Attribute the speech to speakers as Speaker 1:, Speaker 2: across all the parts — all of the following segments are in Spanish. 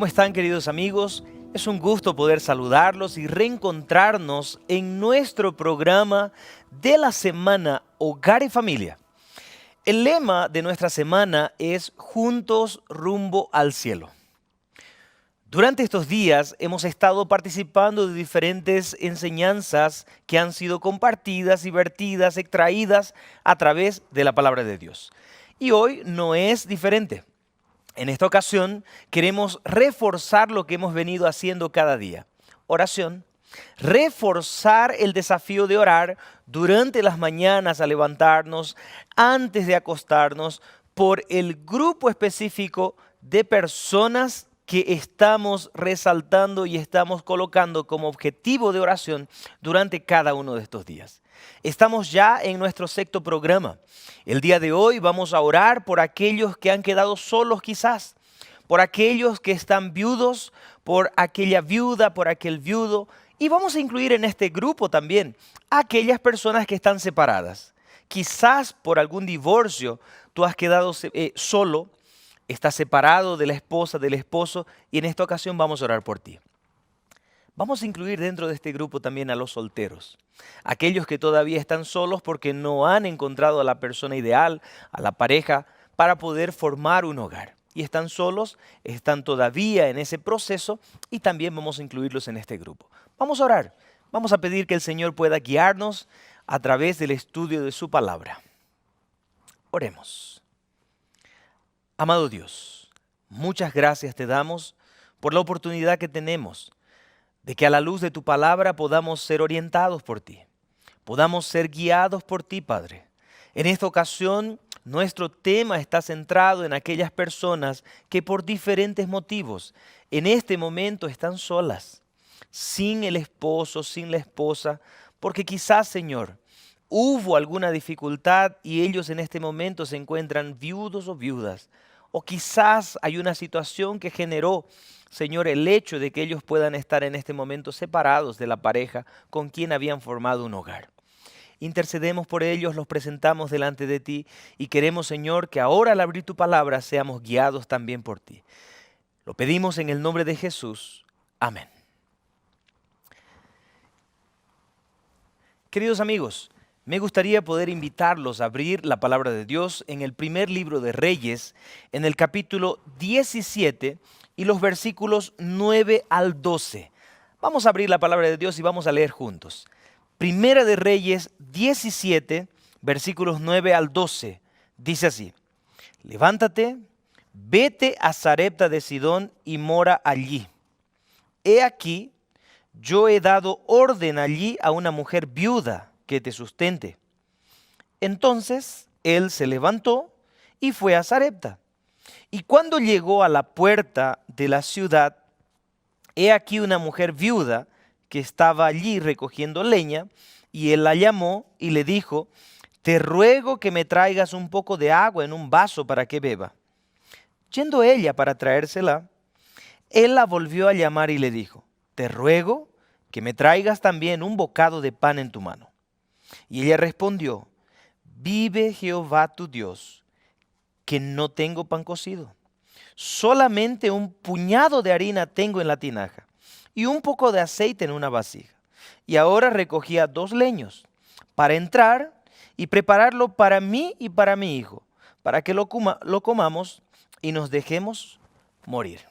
Speaker 1: ¿Cómo están, queridos amigos? Es un gusto poder saludarlos y reencontrarnos en nuestro programa de la semana Hogar y Familia. El lema de nuestra semana es Juntos rumbo al cielo. Durante estos días hemos estado participando de diferentes enseñanzas que han sido compartidas y vertidas, extraídas a través de la palabra de Dios. Y hoy no es diferente. En esta ocasión queremos reforzar lo que hemos venido haciendo cada día. Oración, reforzar el desafío de orar durante las mañanas al levantarnos, antes de acostarnos, por el grupo específico de personas que estamos resaltando y estamos colocando como objetivo de oración durante cada uno de estos días. Estamos ya en nuestro sexto programa. El día de hoy vamos a orar por aquellos que han quedado solos quizás, por aquellos que están viudos, por aquella viuda, por aquel viudo. Y vamos a incluir en este grupo también a aquellas personas que están separadas. Quizás por algún divorcio tú has quedado solo, estás separado de la esposa, del esposo, y en esta ocasión vamos a orar por ti. Vamos a incluir dentro de este grupo también a los solteros, aquellos que todavía están solos porque no han encontrado a la persona ideal, a la pareja, para poder formar un hogar. Y están solos, están todavía en ese proceso y también vamos a incluirlos en este grupo. Vamos a orar, vamos a pedir que el Señor pueda guiarnos a través del estudio de su palabra. Oremos. Amado Dios, muchas gracias te damos por la oportunidad que tenemos de que a la luz de tu palabra podamos ser orientados por ti, podamos ser guiados por ti, Padre. En esta ocasión, nuestro tema está centrado en aquellas personas que por diferentes motivos en este momento están solas, sin el esposo, sin la esposa, porque quizás, Señor, hubo alguna dificultad y ellos en este momento se encuentran viudos o viudas. O quizás hay una situación que generó, Señor, el hecho de que ellos puedan estar en este momento separados de la pareja con quien habían formado un hogar. Intercedemos por ellos, los presentamos delante de ti y queremos, Señor, que ahora al abrir tu palabra seamos guiados también por ti. Lo pedimos en el nombre de Jesús. Amén. Queridos amigos, me gustaría poder invitarlos a abrir la palabra de Dios en el primer libro de Reyes, en el capítulo 17 y los versículos 9 al 12. Vamos a abrir la palabra de Dios y vamos a leer juntos. Primera de Reyes 17, versículos 9 al 12. Dice así: Levántate, vete a Sarepta de Sidón y mora allí. He aquí, yo he dado orden allí a una mujer viuda que te sustente. Entonces él se levantó y fue a Sarepta. Y cuando llegó a la puerta de la ciudad, he aquí una mujer viuda que estaba allí recogiendo leña, y él la llamó y le dijo: te ruego que me traigas un poco de agua en un vaso para que beba. Yendo ella para traérsela, él la volvió a llamar y le dijo: te ruego que me traigas también un bocado de pan en tu mano. Y ella respondió: vive Jehová tu Dios, que no tengo pan cocido. Solamente un puñado de harina tengo en la tinaja y un poco de aceite en una vasija. Y ahora recogía 2 leños para entrar y prepararlo para mí y para mi hijo, para que lo comamos y nos dejemos morir.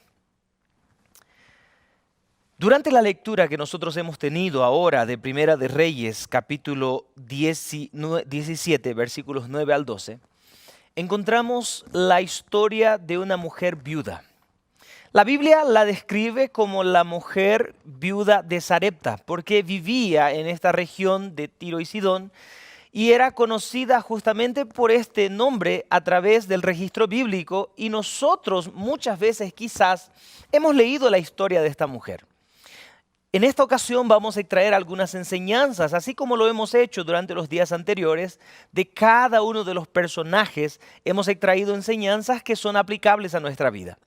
Speaker 1: Durante la lectura que nosotros hemos tenido ahora de Primera de Reyes, capítulo 17, versículos 9 al 12, encontramos la historia de una mujer viuda. La Biblia la describe como la mujer viuda de Sarepta, porque vivía en esta región de Tiro y Sidón y era conocida justamente por este nombre a través del registro bíblico, y nosotros muchas veces quizás hemos leído la historia de esta mujer. En esta ocasión vamos a extraer algunas enseñanzas, así como lo hemos hecho durante los días anteriores. De cada uno de los personajes hemos extraído enseñanzas que son aplicables a nuestra vida.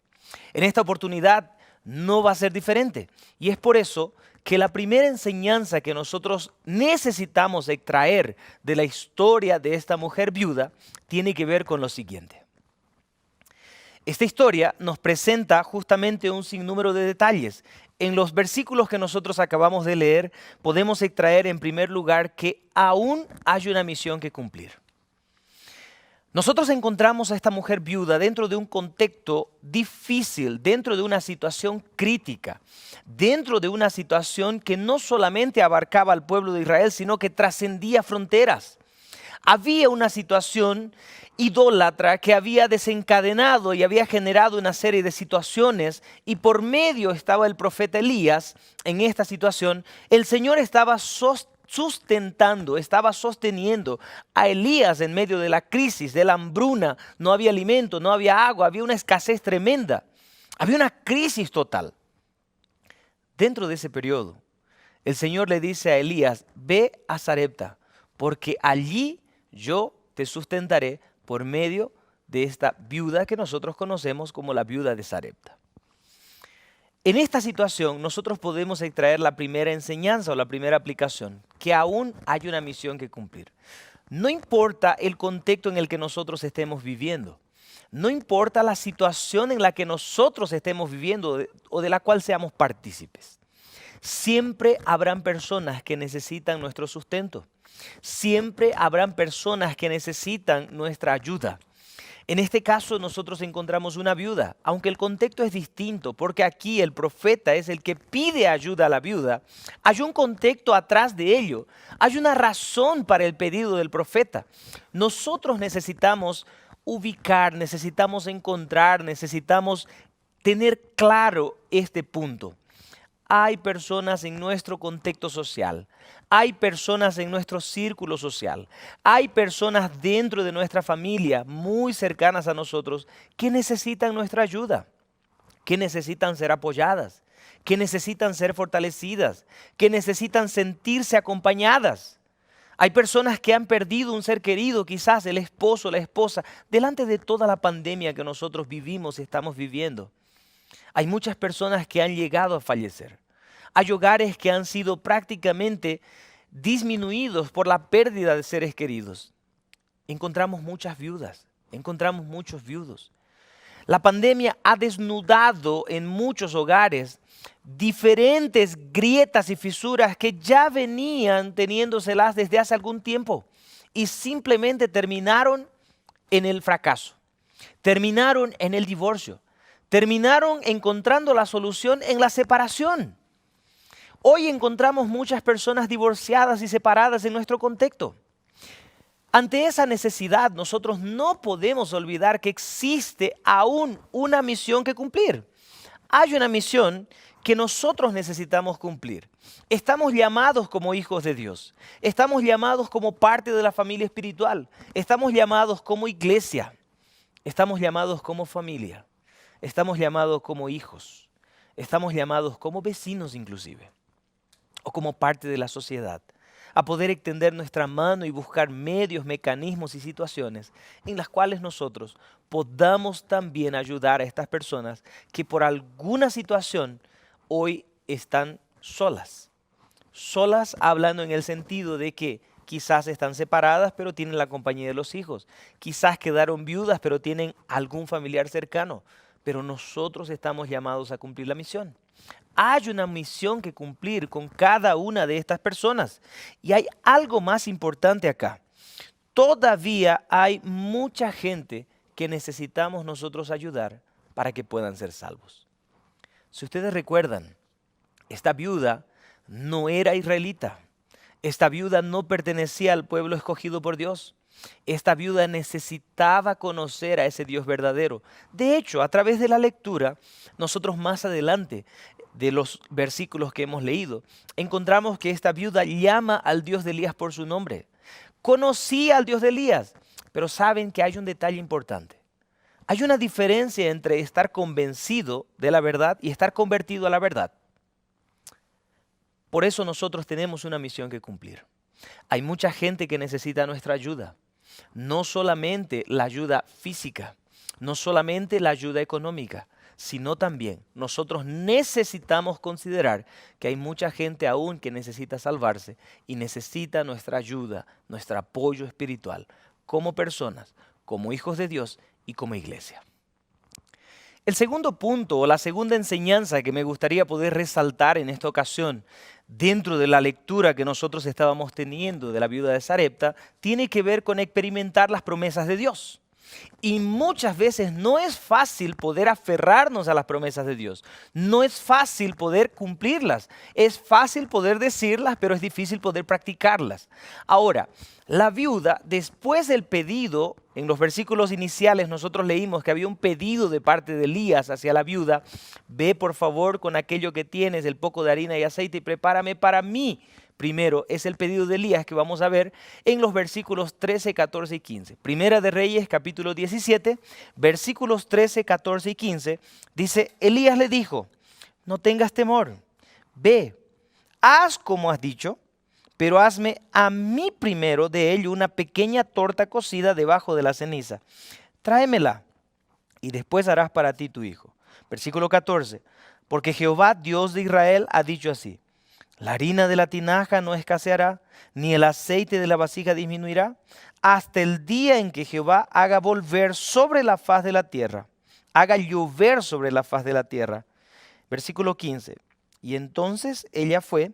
Speaker 1: En esta oportunidad no va a ser diferente, y es por eso que la primera enseñanza que nosotros necesitamos extraer de la historia de esta mujer viuda tiene que ver con lo siguiente. Esta historia nos presenta justamente un sinnúmero de detalles. En los versículos que nosotros acabamos de leer, podemos extraer en primer lugar que aún hay una misión que cumplir. Nosotros encontramos a esta mujer viuda dentro de un contexto difícil, dentro de una situación crítica, dentro de una situación que no solamente abarcaba al pueblo de Israel, sino que trascendía fronteras. Había una situación idólatra que había desencadenado y había generado una serie de situaciones, y por medio estaba el profeta Elías en esta situación. El Señor estaba sustentando, estaba sosteniendo a Elías en medio de la crisis, de la hambruna. No había alimento, no había agua, había una escasez tremenda, había una crisis total. Dentro de ese periodo, el Señor le dice a Elías: ve a Sarepta, porque allí yo te sustentaré por medio de esta viuda que nosotros conocemos como la viuda de Sarepta. En esta situación nosotros podemos extraer la primera enseñanza o la primera aplicación, que aún hay una misión que cumplir. No importa el contexto en el que nosotros estemos viviendo, no importa la situación en la que nosotros estemos viviendo o de la cual seamos partícipes. Siempre habrán personas que necesitan nuestro sustento. Siempre habrán personas que necesitan nuestra ayuda. En este caso nosotros encontramos una viuda, aunque el contexto es distinto, porque aquí el profeta es el que pide ayuda a la viuda. Hay un contexto atrás de ello, hay una razón para el pedido del profeta. Nosotros necesitamos ubicar, necesitamos encontrar, necesitamos tener claro este punto. Hay personas en nuestro contexto social, hay personas en nuestro círculo social, hay personas dentro de nuestra familia muy cercanas a nosotros que necesitan nuestra ayuda, que necesitan ser apoyadas, que necesitan ser fortalecidas, que necesitan sentirse acompañadas. Hay personas que han perdido un ser querido, quizás el esposo, la esposa, delante de toda la pandemia que nosotros vivimos y estamos viviendo. Hay muchas personas que han llegado a fallecer. Hay hogares que han sido prácticamente disminuidos por la pérdida de seres queridos. Encontramos muchas viudas, encontramos muchos viudos. La pandemia ha desnudado en muchos hogares diferentes grietas y fisuras que ya venían teniéndoselas desde hace algún tiempo y simplemente terminaron en el fracaso, terminaron en el divorcio, terminaron encontrando la solución en la separación. Hoy encontramos muchas personas divorciadas y separadas en nuestro contexto. Ante esa necesidad, nosotros no podemos olvidar que existe aún una misión que cumplir. Hay una misión que nosotros necesitamos cumplir. Estamos llamados como hijos de Dios. Estamos llamados como parte de la familia espiritual. Estamos llamados como iglesia. Estamos llamados como familia. Estamos llamados como hijos. Estamos llamados como vecinos inclusive, o como parte de la sociedad, a poder extender nuestra mano y buscar medios, mecanismos y situaciones en las cuales nosotros podamos también ayudar a estas personas que por alguna situación hoy están solas. Solas hablando en el sentido de que quizás están separadas pero tienen la compañía de los hijos. Quizás quedaron viudas pero tienen algún familiar cercano. Pero nosotros estamos llamados a cumplir la misión. Hay una misión que cumplir con cada una de estas personas. Y hay algo más importante acá. Todavía hay mucha gente que necesitamos nosotros ayudar para que puedan ser salvos. Si ustedes recuerdan, esta viuda no era israelita. Esta viuda no pertenecía al pueblo escogido por Dios. Esta viuda necesitaba conocer a ese Dios verdadero. De hecho, a través de la lectura, nosotros más adelante de los versículos que hemos leído, encontramos que esta viuda llama al Dios de Elías por su nombre. Conocía al Dios de Elías, pero saben que hay un detalle importante. Hay una diferencia entre estar convencido de la verdad y estar convertido a la verdad. Por eso nosotros tenemos una misión que cumplir. Hay mucha gente que necesita nuestra ayuda. No solamente la ayuda física, no solamente la ayuda económica, sino también nosotros necesitamos considerar que hay mucha gente aún que necesita salvarse y necesita nuestra ayuda, nuestro apoyo espiritual, como personas, como hijos de Dios y como iglesia. El segundo punto o la segunda enseñanza que me gustaría poder resaltar en esta ocasión, dentro de la lectura que nosotros estábamos teniendo de la viuda de Sarepta, tiene que ver con experimentar las promesas de Dios. Y muchas veces no es fácil poder aferrarnos a las promesas de Dios. No es fácil poder cumplirlas. Es fácil poder decirlas, pero es difícil poder practicarlas. Ahora, la viuda, después del pedido, en los versículos iniciales nosotros leímos que había un pedido de parte de Elías hacia la viuda. Ve por favor con aquello que tienes, el poco de harina y aceite, y prepárame para mí. Primero es el pedido de Elías que vamos a ver en los versículos 13, 14 y 15. Primera de Reyes, capítulo 17, versículos 13, 14 y 15. Dice, Elías le dijo, no tengas temor, ve, haz como has dicho, pero hazme a mí primero de ello una pequeña torta cocida debajo de la ceniza. Tráemela y después harás para ti tu hijo. Versículo 14, porque Jehová, Dios de Israel, ha dicho así. La harina de la tinaja no escaseará, ni el aceite de la vasija disminuirá, hasta el día en que Jehová haga volver sobre la faz de la tierra, haga llover sobre la faz de la tierra. Versículo 15. Y entonces ella fue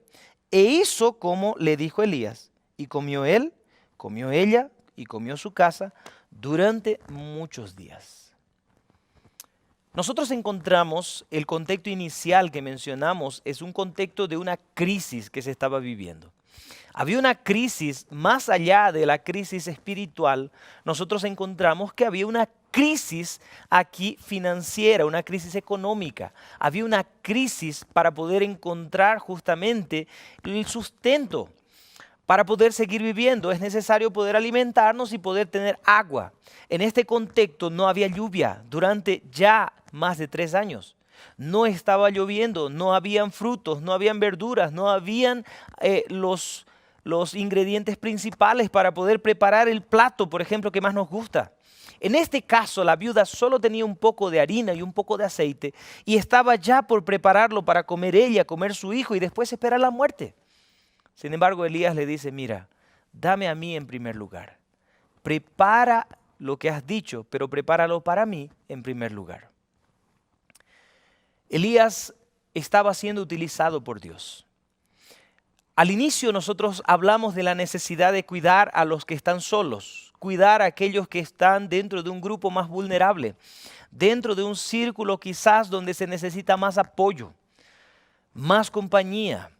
Speaker 1: e hizo como le dijo Elías, y comió él, comió ella y comió su casa durante muchos días. Nosotros encontramos el contexto inicial que mencionamos es un contexto de una crisis que se estaba viviendo. Había una crisis más allá de la crisis espiritual. Nosotros encontramos que había una crisis aquí financiera, una crisis económica. Había una crisis para poder encontrar justamente el sustento. Para poder seguir viviendo es necesario poder alimentarnos y poder tener agua. En este contexto no había lluvia durante ya más de 3 años. No estaba lloviendo, no habían frutos, no habían verduras, no habían los ingredientes principales para poder preparar el plato, por ejemplo, que más nos gusta. En este caso, la viuda solo tenía un poco de harina y un poco de aceite y estaba ya por prepararlo para comer ella, comer su hijo y después esperar la muerte. Sin embargo, Elías le dice, mira, dame a mí en primer lugar. Prepara lo que has dicho, pero prepáralo para mí en primer lugar. Elías estaba siendo utilizado por Dios. Al inicio nosotros hablamos de la necesidad de cuidar a los que están solos, cuidar a aquellos que están dentro de un grupo más vulnerable, dentro de un círculo quizás donde se necesita más apoyo, más compañía.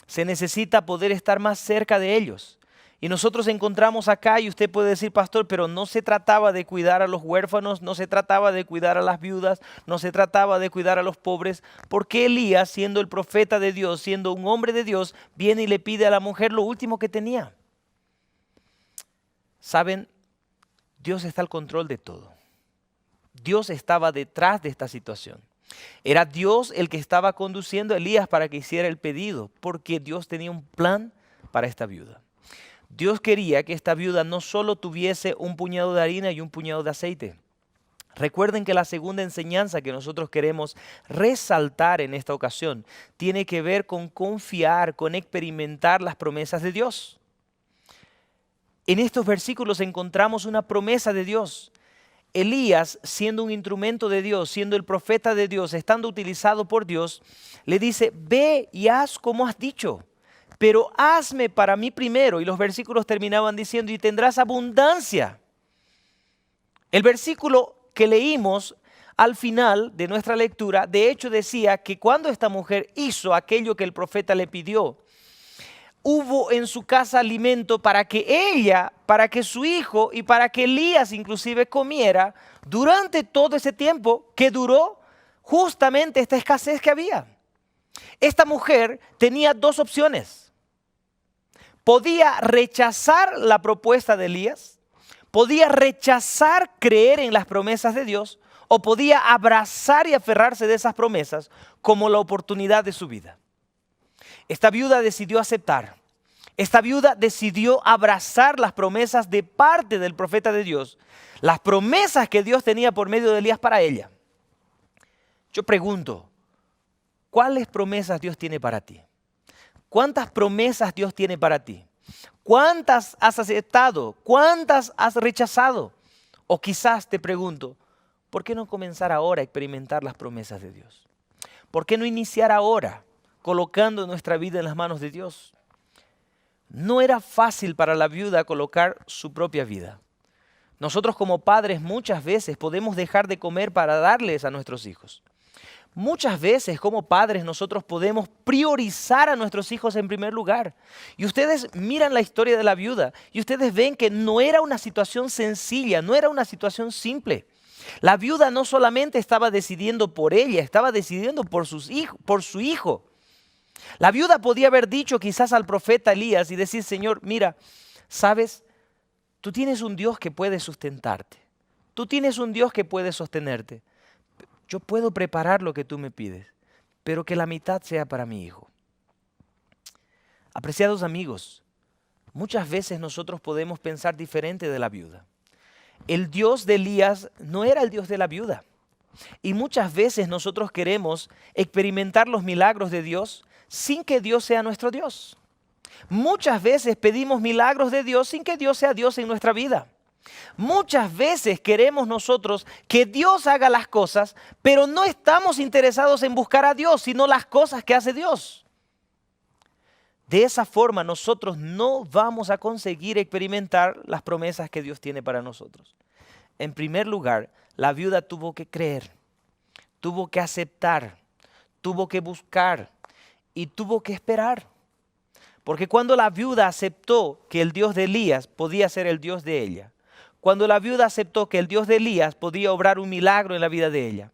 Speaker 1: Se necesita poder estar más cerca de ellos. Y nosotros encontramos acá, y usted puede decir, pastor, pero no se trataba de cuidar a los huérfanos, no se trataba de cuidar a las viudas, no se trataba de cuidar a los pobres. ¿Por qué Elías, siendo el profeta de Dios, siendo un hombre de Dios, viene y le pide a la mujer lo último que tenía? Saben, Dios está al control de todo. Dios estaba detrás de esta situación. Era Dios el que estaba conduciendo a Elías para que hiciera el pedido, porque Dios tenía un plan para esta viuda. Dios quería que esta viuda no solo tuviese un puñado de harina y un puñado de aceite. Recuerden que la segunda enseñanza que nosotros queremos resaltar en esta ocasión tiene que ver con confiar, con experimentar las promesas de Dios. En estos versículos encontramos una promesa de Dios. Elías, siendo un instrumento de Dios, siendo el profeta de Dios, estando utilizado por Dios, le dice, ve y haz como has dicho, pero hazme para mí primero. Y los versículos terminaban diciendo, y tendrás abundancia. El versículo que leímos al final de nuestra lectura, de hecho decía que cuando esta mujer hizo aquello que el profeta le pidió, hubo en su casa alimento para que ella, para que su hijo y para que Elías inclusive comiera durante todo ese tiempo que duró justamente esta escasez que había. Esta mujer tenía 2 opciones. Podía rechazar la propuesta de Elías, podía rechazar creer en las promesas de Dios o podía abrazar y aferrarse de esas promesas como la oportunidad de su vida. Esta viuda decidió aceptar. Esta viuda decidió abrazar las promesas de parte del profeta de Dios. Las promesas que Dios tenía por medio de Elías para ella. Yo pregunto, ¿cuáles promesas Dios tiene para ti? ¿Cuántas promesas Dios tiene para ti? ¿Cuántas has aceptado? ¿Cuántas has rechazado? O quizás te pregunto, ¿por qué no comenzar ahora a experimentar las promesas de Dios? ¿Por qué no iniciar ahora colocando nuestra vida en las manos de Dios? No era fácil para la viuda colocar su propia vida. Nosotros como padres muchas veces podemos dejar de comer para darles a nuestros hijos. Muchas veces como padres nosotros podemos priorizar a nuestros hijos en primer lugar. Y ustedes miran la historia de la viuda y ustedes ven que no era una situación sencilla, no era una situación simple. La viuda no solamente estaba decidiendo por ella, estaba decidiendo por su hijo. La viuda podía haber dicho quizás al profeta Elías y decir, Señor, mira, ¿sabes? Tú tienes un Dios que puede sustentarte. Tú tienes un Dios que puede sostenerte. Yo puedo preparar lo que tú me pides, pero que la mitad sea para mi hijo. Apreciados amigos, muchas veces nosotros podemos pensar diferente de la viuda. El Dios de Elías no era el Dios de la viuda. Y muchas veces nosotros queremos experimentar los milagros de Dios sin que Dios sea nuestro Dios. Muchas veces pedimos milagros de Dios sin que Dios sea Dios en nuestra vida. Muchas veces queremos nosotros que Dios haga las cosas, pero no estamos interesados en buscar a Dios, sino las cosas que hace Dios. De esa forma nosotros no vamos a conseguir experimentar las promesas que Dios tiene para nosotros. En primer lugar, la viuda tuvo que creer, tuvo que aceptar, tuvo que buscar y tuvo que esperar. Porque cuando la viuda aceptó que el Dios de Elías podía ser el Dios de ella, cuando la viuda aceptó que el Dios de Elías podía obrar un milagro en la vida de ella,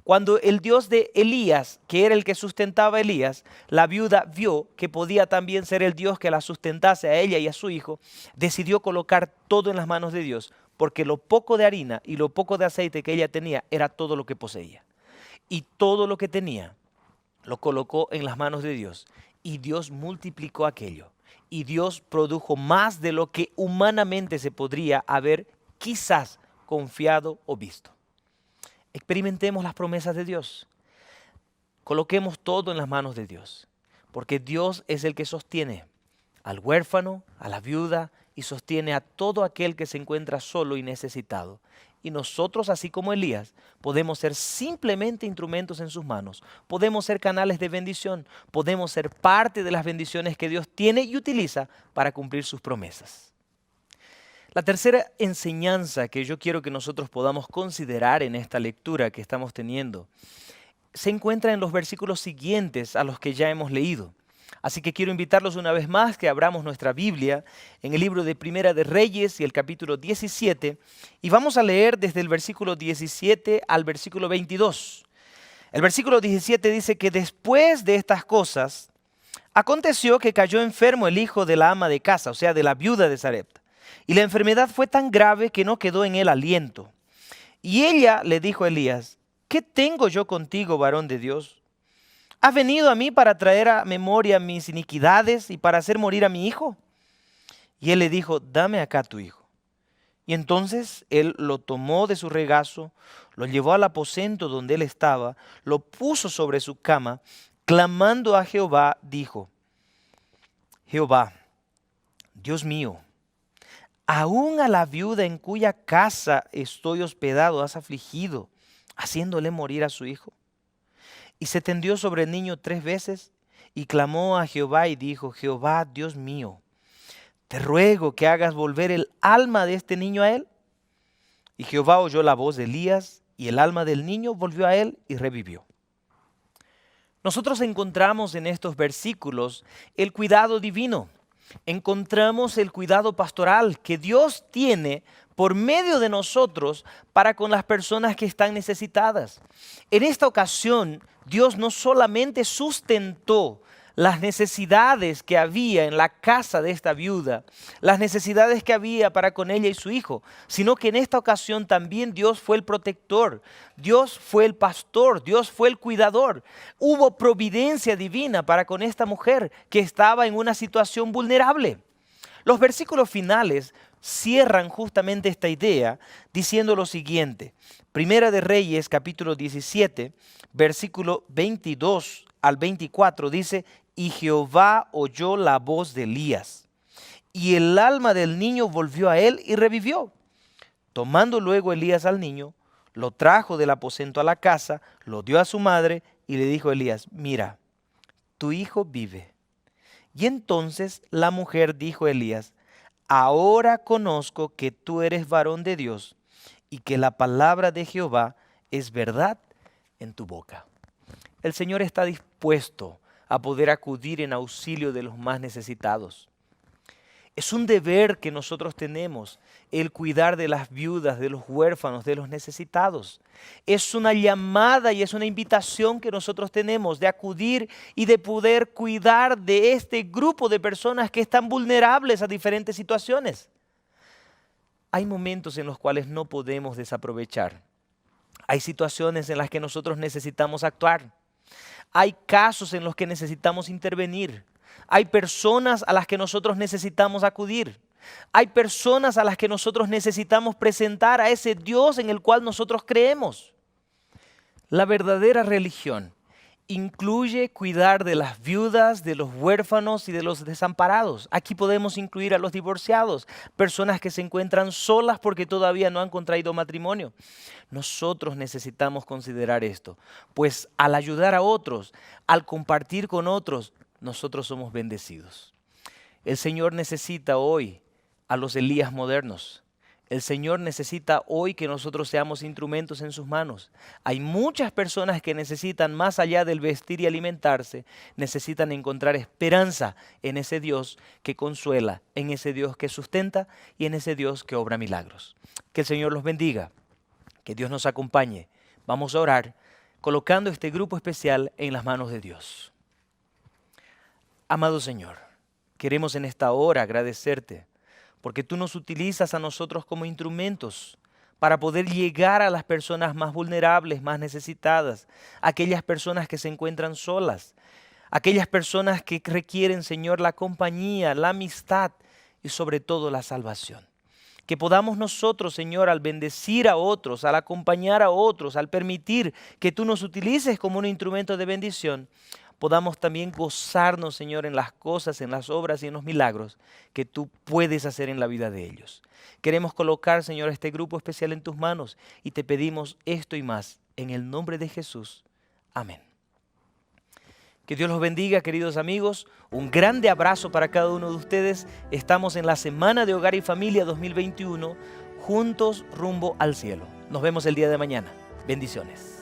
Speaker 1: cuando el Dios de Elías, que era el que sustentaba a Elías, la viuda vio que podía también ser el Dios que la sustentase a ella y a su hijo, decidió colocar todo en las manos de Dios, porque lo poco de harina y lo poco de aceite que ella tenía era todo lo que poseía. Y todo lo que tenía lo colocó en las manos de Dios. Y Dios multiplicó aquello. Y Dios produjo más de lo que humanamente se podría haber quizás confiado o visto. Experimentemos las promesas de Dios. Coloquemos todo en las manos de Dios. Porque Dios es el que sostiene al huérfano, a la viuda y sostiene a todo aquel que se encuentra solo y necesitado. Y nosotros, así como Elías, podemos ser simplemente instrumentos en sus manos. Podemos ser canales de bendición. Podemos ser parte de las bendiciones que Dios tiene y utiliza para cumplir sus promesas. La tercera enseñanza que yo quiero que nosotros podamos considerar en esta lectura que estamos teniendo se encuentra en los versículos siguientes a los que ya hemos leído. Así que quiero invitarlos una vez más que abramos nuestra Biblia en el libro de Primera de Reyes y el capítulo 17 y vamos a leer desde el versículo 17 al versículo 22. El versículo 17 dice que después de estas cosas aconteció que cayó enfermo el hijo de la ama de casa, o sea, de la viuda de Sarepta, y la enfermedad fue tan grave que no quedó en él aliento. Y ella le dijo a Elías, ¿qué tengo yo contigo, varón de Dios? ¿Has venido a mí para traer a memoria mis iniquidades y para hacer morir a mi hijo? Y él le dijo, dame acá tu hijo. Y entonces él lo tomó de su regazo, lo llevó al aposento donde él estaba, lo puso sobre su cama, clamando a Jehová, dijo, Jehová, Dios mío, aún a la viuda en cuya casa estoy hospedado has afligido, haciéndole morir a su hijo. Y se tendió sobre el niño 3 veces y clamó a Jehová y dijo, Jehová, Dios mío, te ruego que hagas volver el alma de este niño a él. Y Jehová oyó la voz de Elías y el alma del niño volvió a él y revivió. Nosotros encontramos en estos versículos el cuidado divino. Encontramos el cuidado pastoral que Dios tiene por medio de nosotros para con las personas que están necesitadas. En esta ocasión, Dios no solamente sustentó las necesidades que había en la casa de esta viuda, las necesidades que había para con ella y su hijo, sino que en esta ocasión también Dios fue el protector, Dios fue el pastor, Dios fue el cuidador. Hubo providencia divina para con esta mujer que estaba en una situación vulnerable. Los versículos finales cierran justamente esta idea diciendo lo siguiente. Primera de Reyes, capítulo 17, versículo 22 al 24 dice, y Jehová oyó la voz de Elías, y el alma del niño volvió a él y revivió. Tomando luego Elías al niño, Lo trajo del aposento a la casa, lo dio a su madre y le dijo a Elías, mira, tu hijo vive. Y entonces la mujer dijo a Elías, ahora conozco que tú eres varón de Dios y que la palabra de Jehová es verdad en tu boca. El Señor está dispuesto a poder acudir en auxilio de los más necesitados. Es un deber que nosotros tenemos el cuidar de las viudas, de los huérfanos, de los necesitados. Es una llamada y es una invitación que nosotros tenemos de acudir y de poder cuidar de este grupo de personas que están vulnerables a diferentes situaciones. Hay momentos en los cuales no podemos desaprovechar. Hay situaciones en las que nosotros necesitamos actuar. Hay casos en los que necesitamos intervenir. Hay personas a las que nosotros necesitamos acudir. Hay personas a las que nosotros necesitamos presentar a ese Dios en el cual nosotros creemos. La verdadera religión incluye cuidar de las viudas, de los huérfanos y de los desamparados. Aquí podemos incluir a los divorciados, personas que se encuentran solas porque todavía no han contraído matrimonio. Nosotros necesitamos considerar esto, pues al ayudar a otros, al compartir con otros, nosotros somos bendecidos. El Señor necesita hoy a los Elías modernos. El Señor necesita hoy que nosotros seamos instrumentos en sus manos. Hay muchas personas que necesitan, más allá del vestir y alimentarse, necesitan encontrar esperanza en ese Dios que consuela, en ese Dios que sustenta y en ese Dios que obra milagros. Que el Señor los bendiga, que Dios nos acompañe. Vamos a orar colocando este grupo especial en las manos de Dios. Amado Señor, queremos en esta hora agradecerte porque tú nos utilizas a nosotros como instrumentos para poder llegar a las personas más vulnerables, más necesitadas, aquellas personas que se encuentran solas, aquellas personas que requieren, Señor, la compañía, la amistad y sobre todo la salvación. Que podamos nosotros, Señor, al bendecir a otros, al acompañar a otros, al permitir que tú nos utilices como un instrumento de bendición, podamos también gozarnos, Señor, en las cosas, en las obras y en los milagros que tú puedes hacer en la vida de ellos. Queremos colocar, Señor, este grupo especial en tus manos y te pedimos esto y más en el nombre de Jesús. Amén. Que Dios los bendiga, queridos amigos. Un grande abrazo para cada uno de ustedes. Estamos en la Semana de Hogar y Familia 2021, juntos rumbo al cielo. Nos vemos el día de mañana. Bendiciones.